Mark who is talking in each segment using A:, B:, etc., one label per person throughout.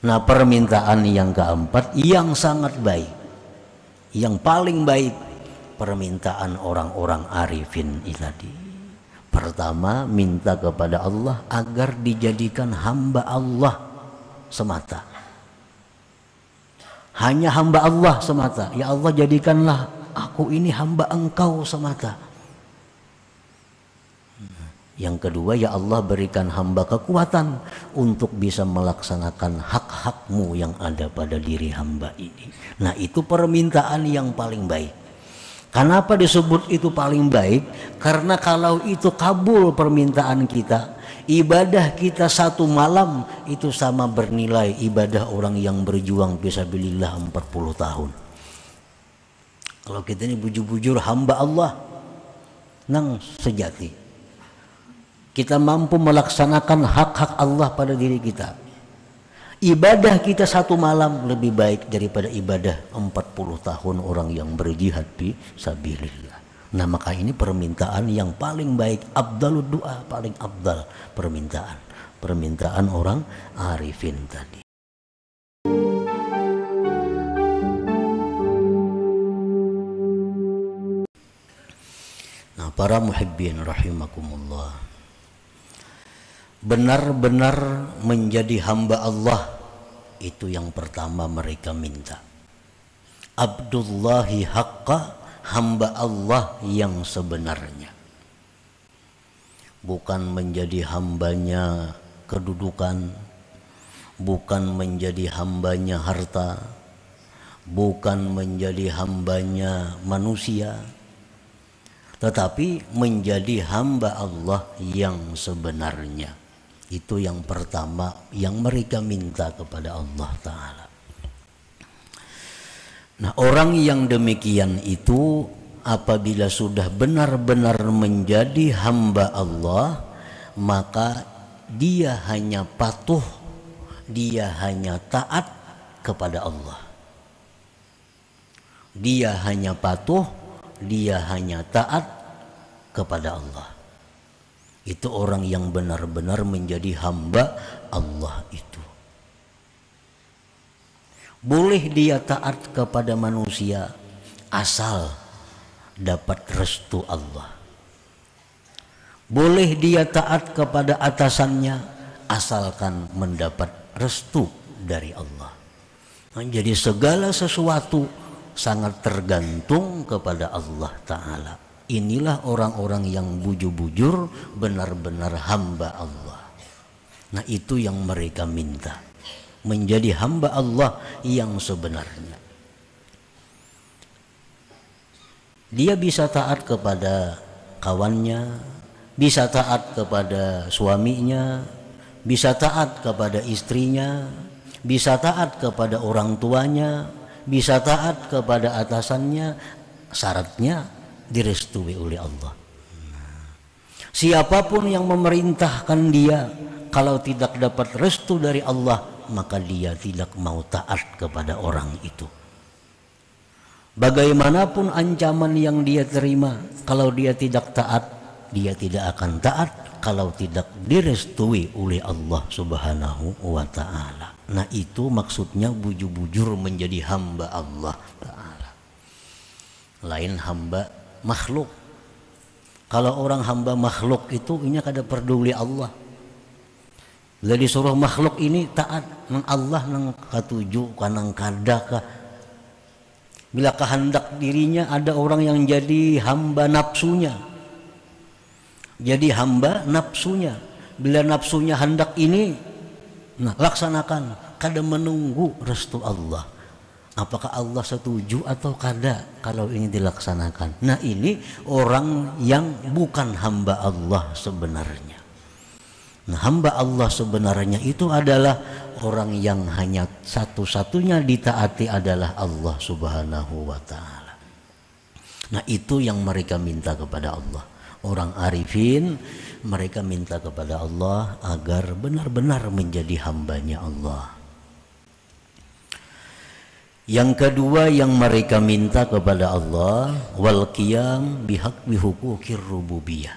A: Nah, permintaan yang keempat yang sangat baik, yang paling baik, permintaan orang-orang arifin ini tadi. Pertama, minta kepada Allah agar dijadikan hamba Allah semata. Hanya hamba Allah semata. Ya Allah, jadikanlah aku ini hamba Engkau semata. Yang kedua, ya Allah, berikan hamba kekuatan untuk bisa melaksanakan hak-hakmu yang ada pada diri hamba ini. Nah, itu permintaan yang paling baik. Kenapa disebut itu paling baik? Karena kalau itu kabul permintaan kita, ibadah kita satu malam itu sama bernilai ibadah orang yang berjuang fisabilillah 40 tahun. Kalau kita ini bujur-bujur hamba Allah nang sejati, kita mampu melaksanakan hak-hak Allah pada diri kita, ibadah kita satu malam lebih baik daripada ibadah 40 tahun orang yang berjihad fi sabilillah. Nah, maka ini permintaan yang paling baik, afdalud doa, paling afdal permintaan orang arifin tadi. Nah, para muhibbin rahimakumullah, benar-benar menjadi hamba Allah itu yang pertama mereka minta. Abdullahi haqqa, hamba Allah yang sebenarnya. Bukan menjadi hambanya kedudukan, bukan menjadi hambanya harta, bukan menjadi hambanya manusia, tetapi menjadi hamba Allah yang sebenarnya. Itu yang pertama yang mereka minta kepada Allah Ta'ala. Nah, orang yang demikian itu apabila sudah benar-benar menjadi hamba Allah, maka dia hanya patuh, dia hanya taat kepada Allah. Dia hanya patuh, dia hanya taat kepada Allah. Itu orang yang benar-benar menjadi hamba Allah itu. Boleh dia taat kepada manusia asal dapat restu Allah. Boleh dia taat kepada atasannya asalkan mendapat restu dari Allah. Jadi segala sesuatu sangat tergantung kepada Allah Ta'ala. Inilah orang-orang yang bujur-bujur benar-benar hamba Allah. Nah, itu yang mereka minta, menjadi hamba Allah yang sebenarnya. Dia bisa taat kepada kawannya, bisa taat kepada suaminya, bisa taat kepada istrinya, bisa taat kepada orang tuanya, bisa taat kepada atasannya, syaratnya direstui oleh Allah. Siapapun yang memerintahkan dia, kalau tidak dapat restu dari Allah, maka dia tidak mau taat kepada orang itu. Bagaimanapun ancaman yang dia terima, kalau dia tidak taat, dia tidak akan taat kalau tidak direstui oleh Allah Subhanahu wa Ta'ala. Nah, itu maksudnya bujur-bujur menjadi hamba Allah Ta'ala. Lain hamba makhluk. Kalau orang hamba makhluk itu ini kada peduli Allah. Bila disuruh makhluk ini taat nang Allah nang katuju kanang kadaka. Bila kehendak dirinya ada orang yang jadi hamba nafsunya. Jadi hamba nafsunya. Bila nafsunya hendak ini, nah laksanakan, kada menunggu restu Allah. Apakah Allah setuju atau kada kalau ini dilaksanakan? Nah, ini orang yang bukan hamba Allah sebenarnya. Nah, hamba Allah sebenarnya itu adalah orang yang hanya satu-satunya ditaati adalah Allah Subhanahu wa Ta'ala. Nah, itu yang mereka minta kepada Allah. Orang arifin mereka minta kepada Allah agar benar-benar menjadi hambanya Allah. Yang kedua yang mereka minta kepada Allah, wal qiyam bihaqqi huquqir rububiyah.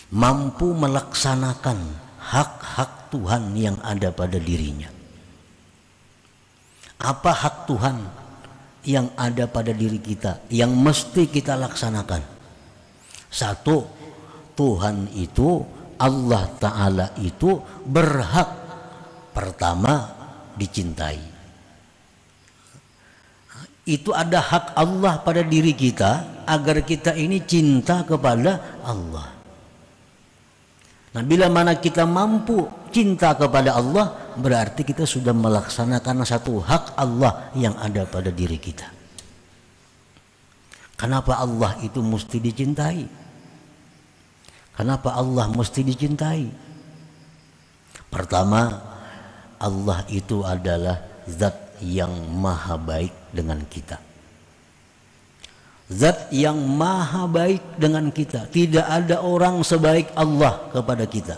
A: Mampu melaksanakan hak-hak Tuhan yang ada pada dirinya. Apa hak Tuhan yang ada pada diri kita yang mesti kita laksanakan? Satu, Tuhan itu, Allah Ta'ala itu berhak pertama dicintai. Itu ada hak Allah pada diri kita agar kita ini cinta kepada Allah. Nah, bila mana kita mampu cinta kepada Allah, berarti kita sudah melaksanakan satu hak Allah yang ada pada diri kita. Kenapa Allah itu mesti dicintai? Kenapa Allah mesti dicintai? Pertama, Allah itu adalah zat yang maha baik dengan kita. Zat yang maha baik dengan kita. Tidak ada orang sebaik Allah kepada kita.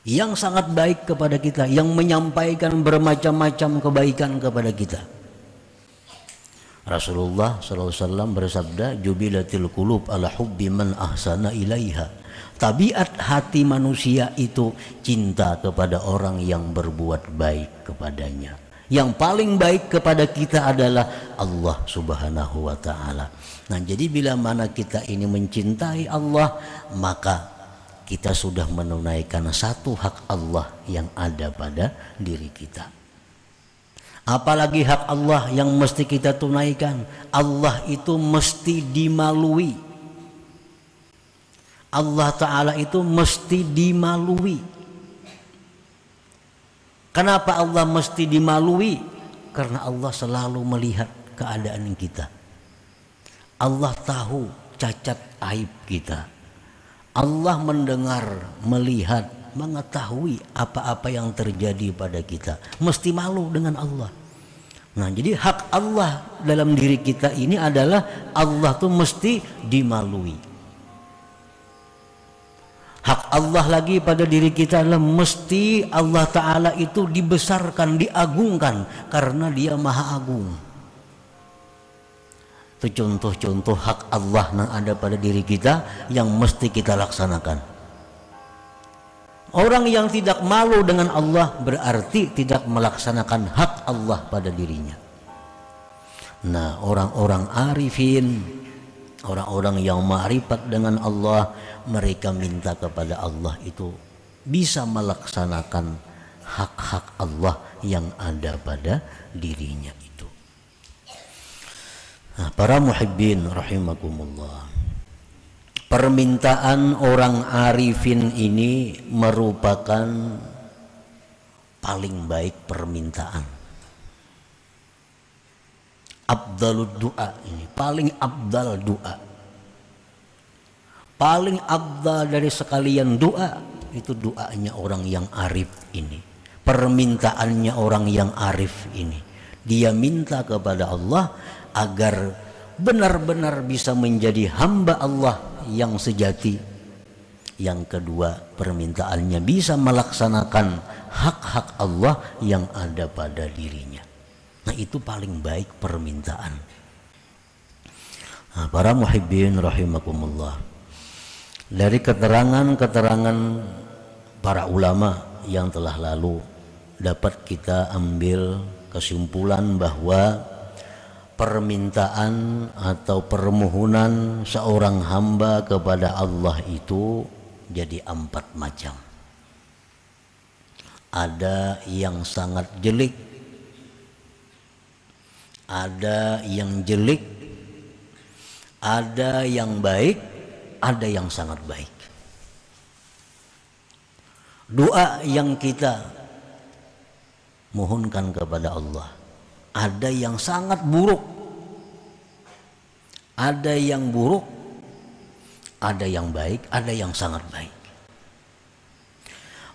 A: Yang sangat baik kepada kita, yang menyampaikan bermacam-macam kebaikan kepada kita. Rasulullah SAW bersabda, jubilatil qulub ala hubbi man ahsana ilaiha. Tabiat hati manusia itu cinta kepada orang yang berbuat baik kepadanya. Yang paling baik kepada kita adalah Allah Subhanahu wa Ta'ala. Nah, jadi bila mana kita ini mencintai Allah, maka kita sudah menunaikan satu hak Allah yang ada pada diri kita. Apalagi hak Allah yang mesti kita tunaikan, Allah itu mesti dimalui. Allah Ta'ala itu mesti dimalui. Kenapa Allah mesti dimalui? Karena Allah selalu melihat keadaan kita. Allah tahu cacat aib kita. Allah mendengar, melihat, mengetahui apa-apa yang terjadi pada kita. Mesti malu dengan Allah. Nah, jadi hak Allah dalam diri kita ini adalah Allah tuh mesti dimalui. Hak Allah lagi pada diri kita adalah mesti Allah Ta'ala itu dibesarkan, diagungkan karena Dia Maha Agung. Itu contoh-contoh hak Allah yang ada pada diri kita yang mesti kita laksanakan. Orang yang tidak malu dengan Allah berarti tidak melaksanakan hak Allah pada dirinya. Nah, orang-orang arifin, orang-orang yang ma'rifat dengan Allah, mereka minta kepada Allah itu bisa melaksanakan hak-hak Allah yang ada pada dirinya itu. Nah, para muhibbin rahimakumullah, permintaan orang arifin ini merupakan paling baik permintaan. Abdalud doa, ini paling abdal doa. Paling abdal dari sekalian doa itu doanya orang yang arif ini. Permintaannya orang yang arif ini. Dia minta kepada Allah agar benar-benar bisa menjadi hamba Allah yang sejati. Yang kedua, permintaannya bisa melaksanakan hak-hak Allah yang ada pada dirinya. Nah, itu paling baik permintaan. Nah, para muhibbin rahimakumullah, dari keterangan-keterangan para ulama yang telah lalu dapat kita ambil kesimpulan bahwa permintaan atau permohonan seorang hamba kepada Allah itu jadi 4 macam. Ada yang sangat jelek, ada yang jelek, ada yang baik, ada yang sangat baik. Doa yang kita mohonkan kepada Allah, ada yang sangat buruk, ada yang buruk, ada yang baik, ada yang sangat baik.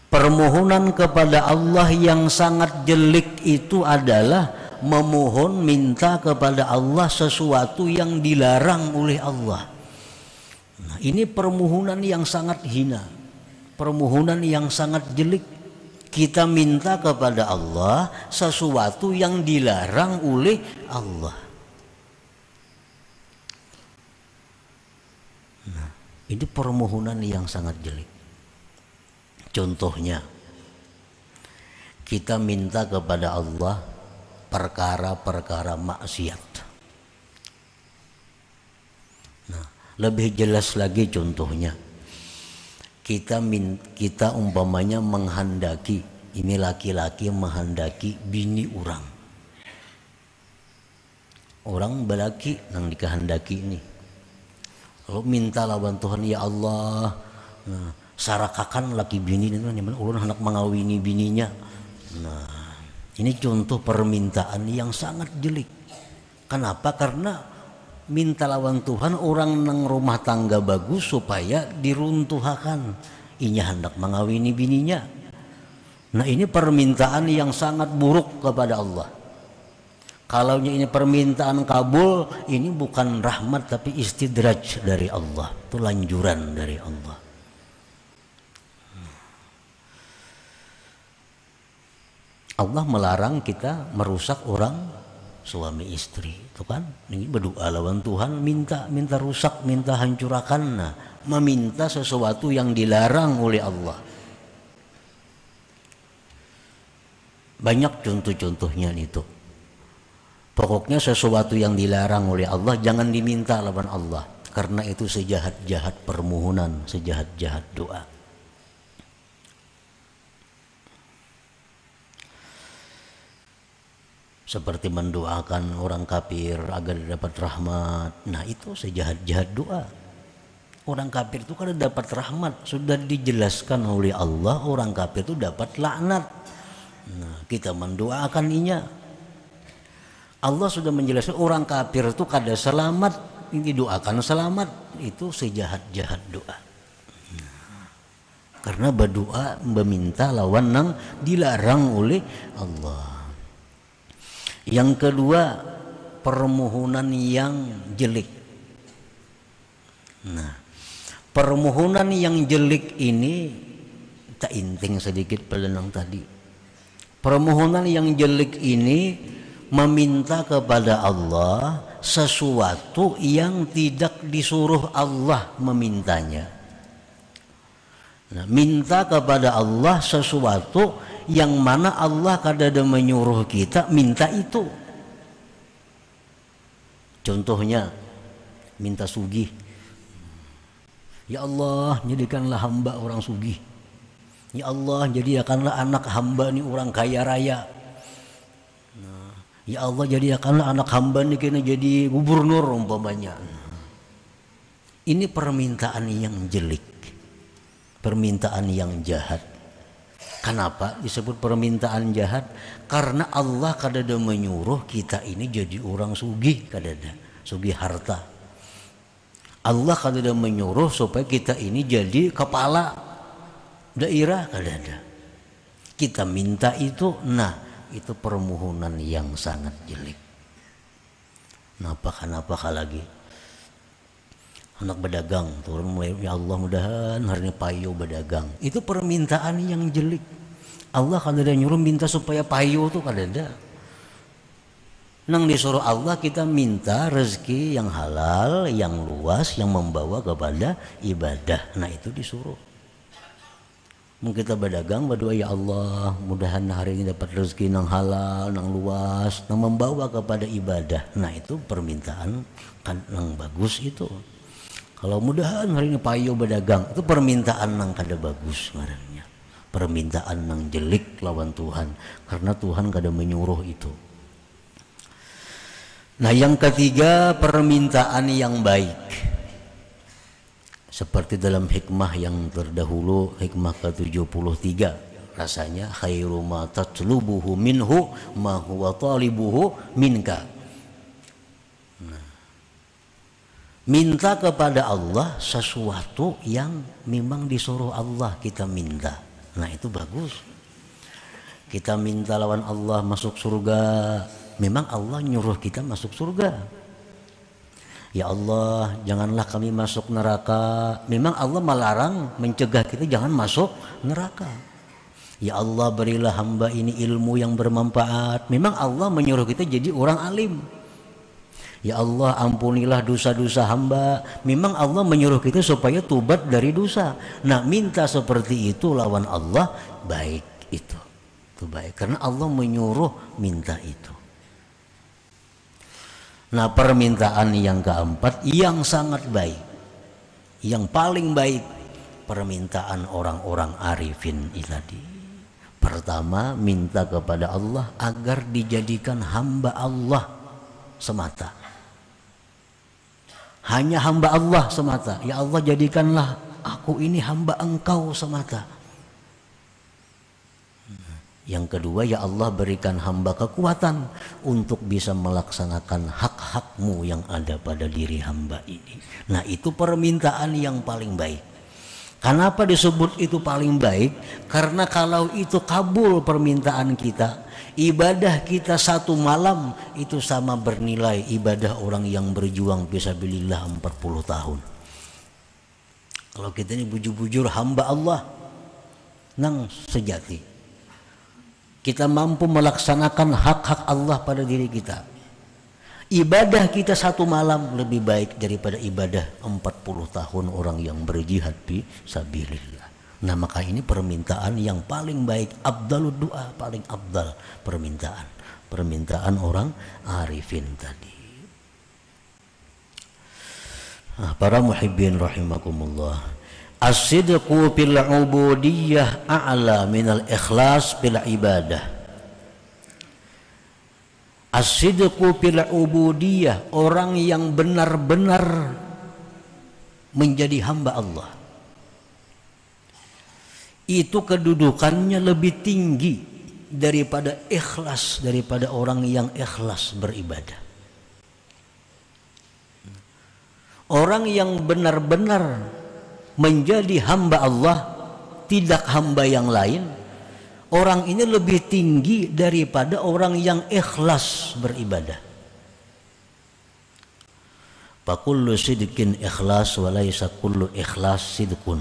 A: Permohonan kepada Allah yang sangat jelek itu adalah memohon minta kepada Allah sesuatu yang dilarang oleh Allah. Nah, ini permohonan yang sangat hina, permohonan yang sangat jelek. Kita minta kepada Allah sesuatu yang dilarang oleh Allah. Nah, ini permohonan yang sangat jelek. Contohnya, kita minta kepada Allah perkara-perkara maksiat. Nah, lebih jelas lagi contohnya, kita umpamanya menghendaki, ini laki-laki menghendaki bini orang belaki nang dikehendaki ini, lalu minta lawan Tuhan, ya Allah, nah, sarakakan laki bini itu ulun hendak mengawini bininya. Nah, ini contoh permintaan yang sangat jelek. Kenapa? Karena minta lawan Tuhan orang nang rumah tangga bagus supaya diruntuhakan, inya hendak mengawini bininya. Nah, ini permintaan yang sangat buruk kepada Allah. Kalau ini permintaan kabul, ini bukan rahmat tapi istidraj dari Allah, itu lanjuran dari Allah. Allah melarang kita merusak orang suami istri, itu kan? Ini berdoa lawan Tuhan, minta rusak, minta hancurkan, nah, meminta sesuatu yang dilarang oleh Allah. Banyak contoh-contohnya itu. Pokoknya sesuatu yang dilarang oleh Allah jangan diminta lawan Allah, karena itu sejahat-jahat permohonan, sejahat-jahat doa. Seperti mendoakan orang kafir agar dapat rahmat. Nah, itu sejahat-jahat doa. Orang kafir itu kalau dapat rahmat sudah dijelaskan oleh Allah, orang kafir itu dapat laknat. Nah, kita mendoakan inya. Allah sudah menjelaskan orang kafir itu kada selamat, ini doakan selamat, itu sejahat-jahat doa. Karena berdoa meminta lawan nang dilarang oleh Allah. Yang kedua, permohonan yang jelek. Nah, permohonan yang jelek ini tak inting sedikit pelenang tadi. Permohonan yang jelek ini meminta kepada Allah sesuatu yang tidak disuruh Allah memintanya. Nah, minta kepada Allah sesuatu yang mana Allah kadada menyuruh kita minta itu. Contohnya minta sugih. Ya Allah, jadikanlah hamba orang sugih. Ya Allah, jadikanlah anak hamba ini orang kaya raya. Ya Allah, jadikanlah anak hamba ini kena jadi gubernur umpamanya. Ini permintaan yang jelek, permintaan yang jahat. Kenapa disebut permintaan jahat? Karena Allah kadada menyuruh kita ini jadi orang sugih, kadada sugih harta. Allah kadada menyuruh supaya kita ini jadi kepala daerah, kadada. Kita minta itu, nah, itu permohonan yang sangat jelek. Kenapa lagi anak berdagang turun mulai, ya Allah mudahan hari ini payu berdagang, itu permintaan yang jelek. Allah kadada nyuruh minta supaya payu tuh kadada. Nang disuruh Allah kita minta rezeki yang halal, yang luas, yang membawa kepada ibadah. Nah, itu disuruh. Mungkin kita berdagang berdoa, ya Allah mudahan hari ini dapat rezeki yang halal, yang luas, yang membawa kepada ibadah. Nah, itu permintaan kan yang bagus itu. Kalau mudahan hari ini payu berdagang, itu permintaan yang kada bagus ngarannya. Permintaan yang jelek lawan Tuhan, karena Tuhan kada menyuruh itu. Nah, yang ketiga, permintaan yang baik. Seperti dalam hikmah yang terdahulu, hikmah ke-73, rasanya khairu ma tatlubuhu minhu ma huwa talibuhu minka. Nah, minta kepada Allah sesuatu yang memang disuruh Allah kita minta. Nah, itu bagus. Kita minta lawan Allah masuk surga, memang Allah nyuruh kita masuk surga. Ya Allah, janganlah kami masuk neraka. Memang Allah melarang, mencegah kita jangan masuk neraka. Ya Allah, berilah hamba ini ilmu yang bermanfaat. Memang Allah menyuruh kita jadi orang alim. Ya Allah, ampunilah dosa-dosa hamba. Memang Allah menyuruh kita supaya tobat dari dosa. Nah, minta seperti itu lawan Allah, baik itu. Itu baik karena Allah menyuruh minta itu. Nah, permintaan yang keempat yang sangat baik, yang paling baik, permintaan orang-orang arifin tadi. Pertama, minta kepada Allah agar dijadikan hamba Allah semata. Hanya hamba Allah semata. Ya Allah, jadikanlah aku ini hamba Engkau semata. Yang kedua, ya Allah, berikan hamba kekuatan untuk bisa melaksanakan hak-hakmu yang ada pada diri hamba ini. Nah, itu permintaan yang paling baik. Kenapa disebut itu paling baik? Karena kalau itu kabul permintaan kita, ibadah kita 1 malam itu sama bernilai ibadah orang yang berjuang fisabilillah 40 tahun. Kalau kita ini bujur-bujur hamba Allah nang sejati, kita mampu melaksanakan hak-hak Allah pada diri kita, ibadah kita 1 malam lebih baik daripada ibadah 40 tahun orang yang berjihad fi sabilillah. Nah, maka ini permintaan yang paling baik, afdalud doa, paling afdal permintaan orang arifin tadi. Nah, para muhibbin rahimakumullah, as-sidqu fil ubudiyyah a'la minal ikhlas fil ibadah. As-sidqu fil ubudiyyah, orang yang benar-benar menjadi hamba Allah, itu kedudukannya lebih tinggi daripada ikhlas, daripada orang yang ikhlas beribadah. Orang yang benar-benar menjadi hamba Allah, tidak hamba yang lain, orang ini lebih tinggi daripada orang yang ikhlas beribadah. Fakullu sidqin ikhlas wa laisa kullu ikhlas sidqun.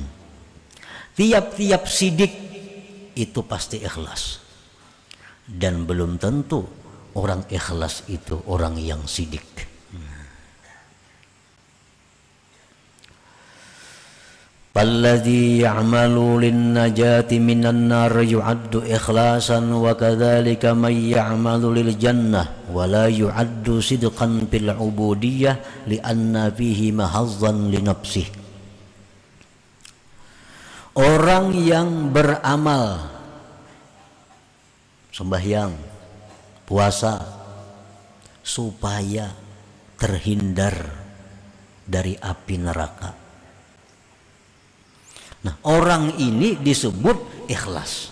A: Tiap-tiap sidik itu pasti ikhlas, dan belum tentu orang ikhlas itu orang yang sidik. Alladzi ya'malu lin-najati minan nar yu'addu ikhlasan wa kadzalika may ya'malu lil jannah wa la yu'addu sidqan fil ubudiyyah li'anna fihi mahazzan li nafsihi. Orang yang beramal sembahyang, puasa supaya terhindar dari api neraka. Nah, orang ini disebut ikhlas.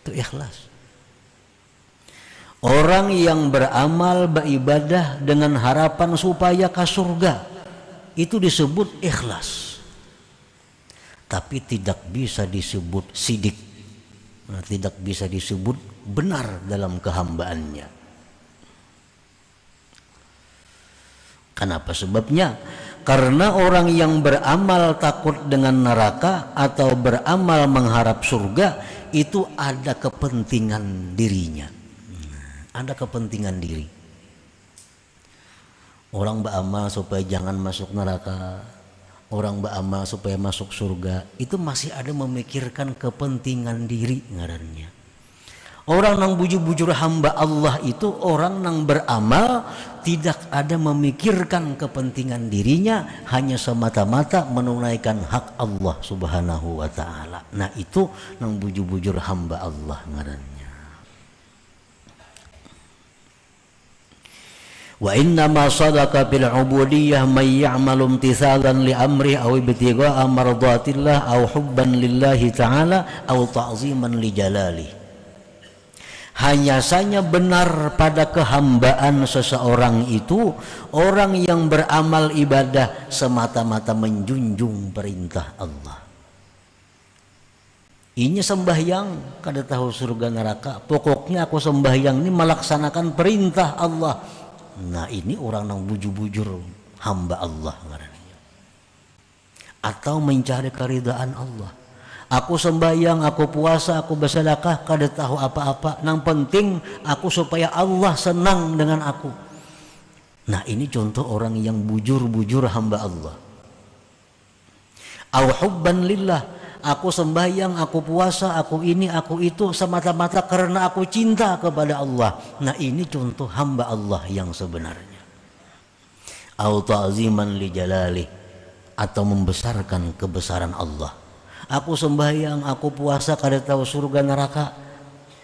A: Itu ikhlas. Orang yang beramal beribadah dengan harapan supaya ke surga, itu disebut ikhlas. Tapi tidak bisa disebut sidik. Nah, tidak bisa disebut benar dalam kehambaannya. Kenapa sebabnya? Karena orang yang beramal takut dengan neraka atau beramal mengharap surga itu ada kepentingan dirinya. Ada kepentingan diri. Orang beramal supaya jangan masuk neraka, orang beramal supaya masuk surga, itu masih ada memikirkan kepentingan diri ngarannya. Orang nang bujur-bujur hamba Allah itu orang nang beramal tidak ada memikirkan kepentingan dirinya, hanya semata-mata menunaikan hak Allah Subhanahu wa ta'ala. Nah, itu nang bujur-bujur hamba Allah ngarannya. Wa inna ma sadaqa bil ubudiyyah may ya'malu imtithalan li amri aw ibtigha'a mardatillah aw hubban lillahi ta'ala aw ta'ziman li jalali. Hanya saja benar pada kehambaan seseorang itu orang yang beramal ibadah semata-mata menjunjung perintah Allah. Ini sembahyang kada tahu surga neraka, pokoknya aku sembahyang ini melaksanakan perintah Allah. Nah, ini orang yang bujur-bujur hamba Allah. Atau mencari keridaan Allah. Aku sembahyang, aku puasa, aku bersedekah, kada tahu apa-apa. Yang penting aku supaya Allah senang dengan aku. Nah, ini contoh orang yang bujur-bujur hamba Allah. Aw hubban lillah, Aku sembahyang, aku puasa, aku ini, aku itu semata-mata karena aku cinta kepada Allah. Nah ini contoh hamba Allah yang sebenarnya. Au ta'ziman li jalalih, atau membesarkan kebesaran Allah. Aku sembahyang, aku puasa karena tahu surga neraka.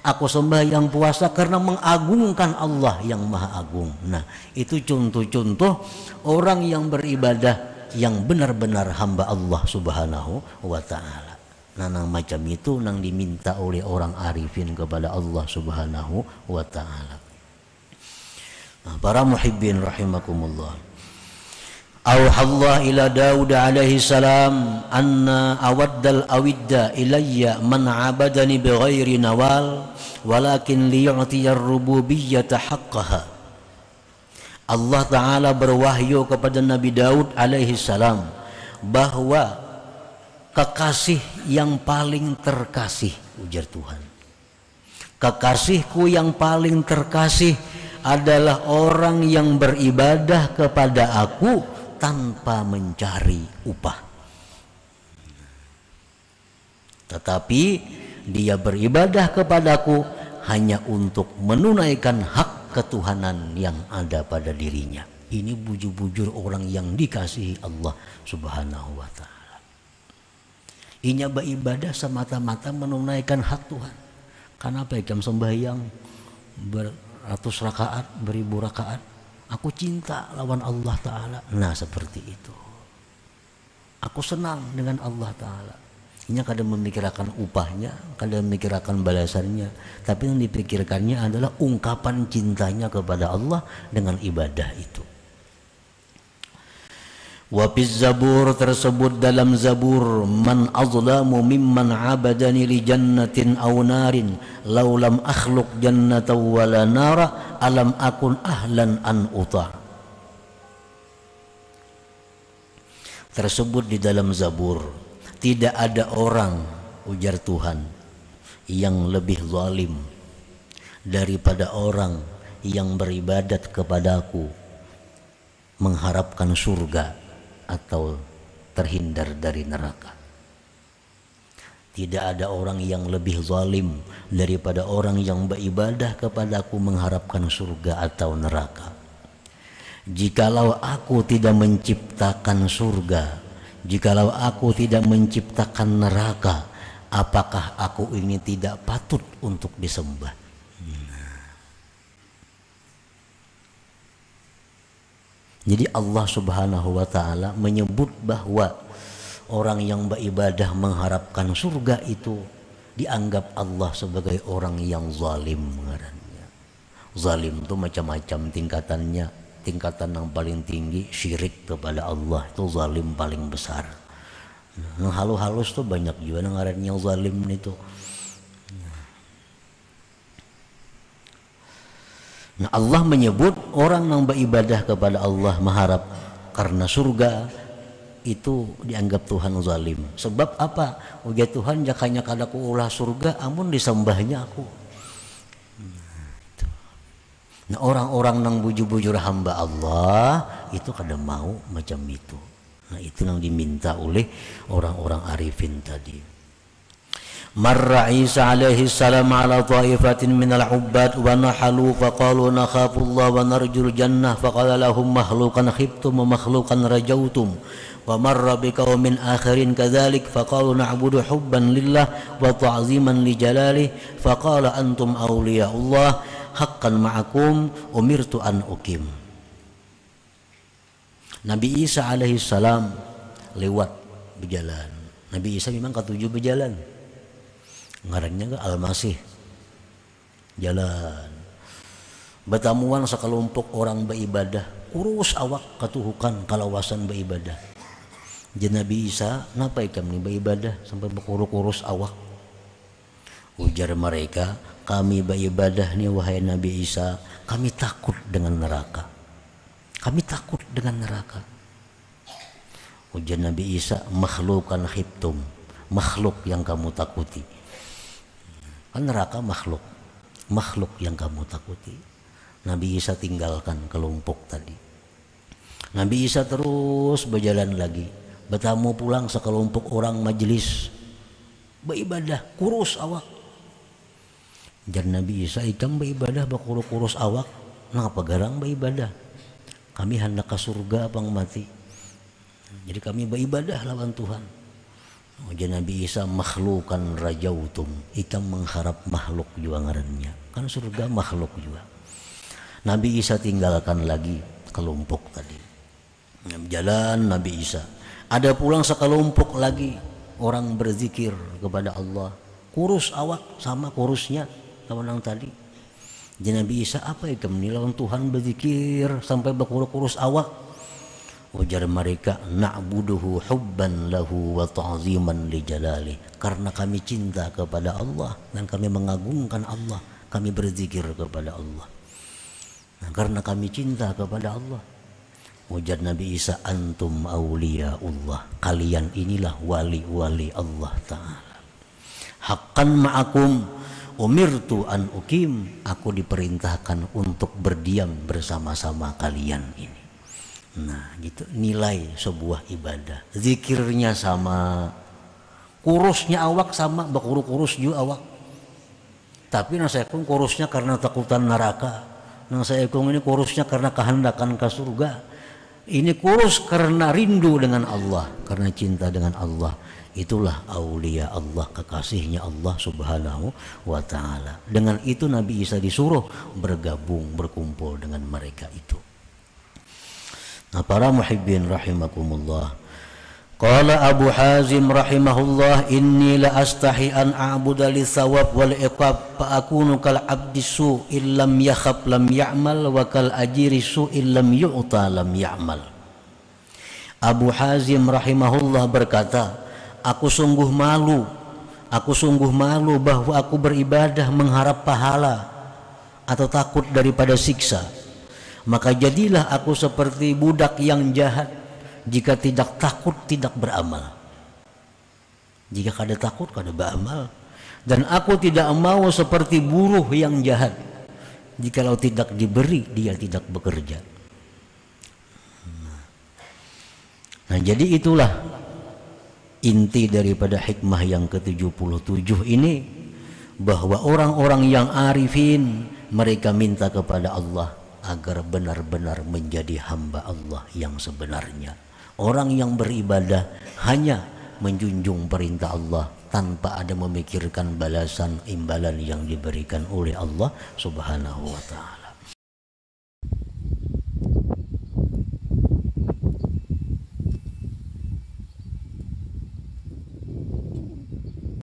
A: Aku sembahyang puasa karena mengagungkan Allah yang maha agung. Nah itu contoh-contoh orang yang beribadah yang benar-benar hamba Allah subhanahu wa ta'ala. Nah nang macam itu nang diminta oleh orang arifin kepada Allah subhanahu wa ta'ala. Nah, para muhibbin rahimakumullah. Auhallah ila Daud alaihi salam anna awaddal awidda ilayya man abadani bighairi nawal walakin liyu'tiyar rububiyyata haqqaha. Allah Ta'ala berwahyu kepada Nabi Daud alaihi salam bahwa kekasih yang paling terkasih, ujar Tuhan, kekasihku yang paling terkasih adalah orang yang beribadah kepada aku tanpa mencari upah, tetapi dia beribadah kepadaku hanya untuk menunaikan hak ketuhanan yang ada pada dirinya. Ini bujur-bujur orang yang dikasihi Allah subhanahu wa ta'ala. Inya beribadah semata-mata menunaikan hak Tuhan. Kenapa ikam sembahyang beratus rakaat, beribu rakaat? Aku cinta lawan Allah Ta'ala. Nah seperti itu. Aku senang dengan Allah Ta'ala. Ini kadang memikirkan upahnya, kadang memikirkan balasannya. Tapi yang dipikirkannya adalah ungkapan cintanya kepada Allah dengan ibadah itu. Wafiz Zabur, tersebut dalam Zabur, man azlamu mimman abadani li jannatin aw narin law lam akhluq jannata wala nara alam akun ahlan an uta. Tersebut di dalam Zabur, tidak ada orang, ujar Tuhan, yang lebih zalim daripada orang yang beribadat kepadaku mengharapkan surga atau terhindar dari neraka. Tidak ada orang yang lebih zalim daripada orang yang beribadah kepadaku mengharapkan surga atau neraka. Jikalau aku tidak menciptakan surga, jikalau aku tidak menciptakan neraka, apakah aku ini tidak patut untuk disembah? Jadi Allah subhanahu wa ta'ala menyebut bahwa orang yang beribadah mengharapkan surga itu dianggap Allah sebagai orang yang zalim. Zalim itu macam-macam tingkatannya. Tingkatan yang paling tinggi syirik kepada Allah, itu zalim paling besar. Nah, halus-halus tuh banyak juga ngarannya zalim itu. Nah, Allah menyebut orang yang beribadah kepada Allah mengharap karena surga itu dianggap Tuhan zalim. Sebab apa? Ujar Tuhan jakanya kadaku ulah surga amun disembahnya aku. Nah, orang-orang yang bujur-bujur hamba Allah itu kadang mau macam itu. Nah, itu yang diminta oleh orang-orang arifin tadi. Marra Isa alaihi salam ala ta'ifatin minal ubbad wa nahalu faqalu nakhafullah wa narjul jannah faqala lahum makhluqan khibtum wa makhluqan rajautum wa marra biqaumin akharin kadzalik faqalu na'budu hubban lillah wa ta'ziman li jalalih faqala antum awliyaullah haqqan ma'akum umirtu an ukim. Nabi Isa alaihi salam lewat berjalan. Nabi Isa memang ketujuh berjalan. Ngarannya Al-Masih jalan bertamuan sekelompok orang beribadah kurus awak katuhukan kalawasan beribadah. Jadi Nabi Isa napa ikam nih beribadah sampai berkurus-kurus awak? Ujar mereka, kami beribadah nih wahai Nabi Isa, kami takut dengan neraka. Kami takut dengan neraka. Ujar Nabi Isa, makhlukan khibtum, makhluk yang kamu takuti. Kan neraka makhluk yang kamu takuti. Nabi Isa tinggalkan kelompok tadi. Nabi Isa terus berjalan lagi, bertamu pulang sekelompok orang majelis beribadah kurus awak. Jar Nabi Isa ikam beribadah kurus awak, ngapa garang beribadah? Kami hendak ke surga bang mati. Jadi kami beribadah lawan Tuhan. Jar Nabi Isa makhlukan rajautum, ikam mengharap makhluk juga ngarannya. Kan surga makhluk juga. Nabi Isa tinggalkan lagi kelompok tadi. Jalan Nabi Isa. Ada pulang sekelompok lagi orang berzikir kepada Allah. Kurus awak sama kurusnya lawan tadi. Jadi Nabi Isa apa itu lawan Tuhan berzikir sampai berkurus awak. Ujar mereka, na'buduhu hubban lahu wa ta'ziman li jalali. Karena kami cinta kepada Allah dan kami mengagungkan Allah, kami berzikir kepada Allah. Nah, karena kami cinta kepada Allah. Ujar Nabi Isa, antum awliyaullah. Kalian inilah wali-wali Allah Ta'ala. Haqqan ma'akum umirtu an ukim. Aku diperintahkan untuk berdiam bersama-sama kalian ini. Nah gitu nilai sebuah ibadah. Zikirnya sama, kurusnya awak sama, kurus juga awak. Tapi nasa ekung kurusnya karena takutan neraka, nasa ekung ini kurusnya karena kehendakan ke surga. Ini kurus karena rindu dengan Allah, karena cinta dengan Allah. Itulah aulia Allah, kekasihnya Allah Subhanahu wa Ta'ala. Dengan itu Nabi Isa disuruh bergabung, berkumpul dengan mereka itu. Nah, para muhibbin rahimakumullah. Qala Abu Hazim rahimahullah, inni la astahi an a'budu li thawab wal iqab fa akunu kal abdi su illam yakhaf lam ya'mal wa kal ajiri su illam yu'ta lam ya'mal. Abu Hazim rahimahullah berkata, aku sungguh malu bahwa aku beribadah mengharap pahala atau takut daripada siksa. Maka jadilah aku seperti budak yang jahat, jika tidak takut tidak beramal. Jika kada takut kada beramal. Dan aku tidak mau seperti buruh yang jahat, jikalau tidak diberi dia tidak bekerja. Nah jadi itulah inti daripada hikmah yang ke-77 ini, bahwa orang-orang yang arifin mereka minta kepada Allah agar benar-benar menjadi hamba Allah yang sebenarnya. Orang yang beribadah hanya menjunjung perintah Allah tanpa ada memikirkan balasan imbalan yang diberikan oleh Allah Subhanahu wa Ta'ala.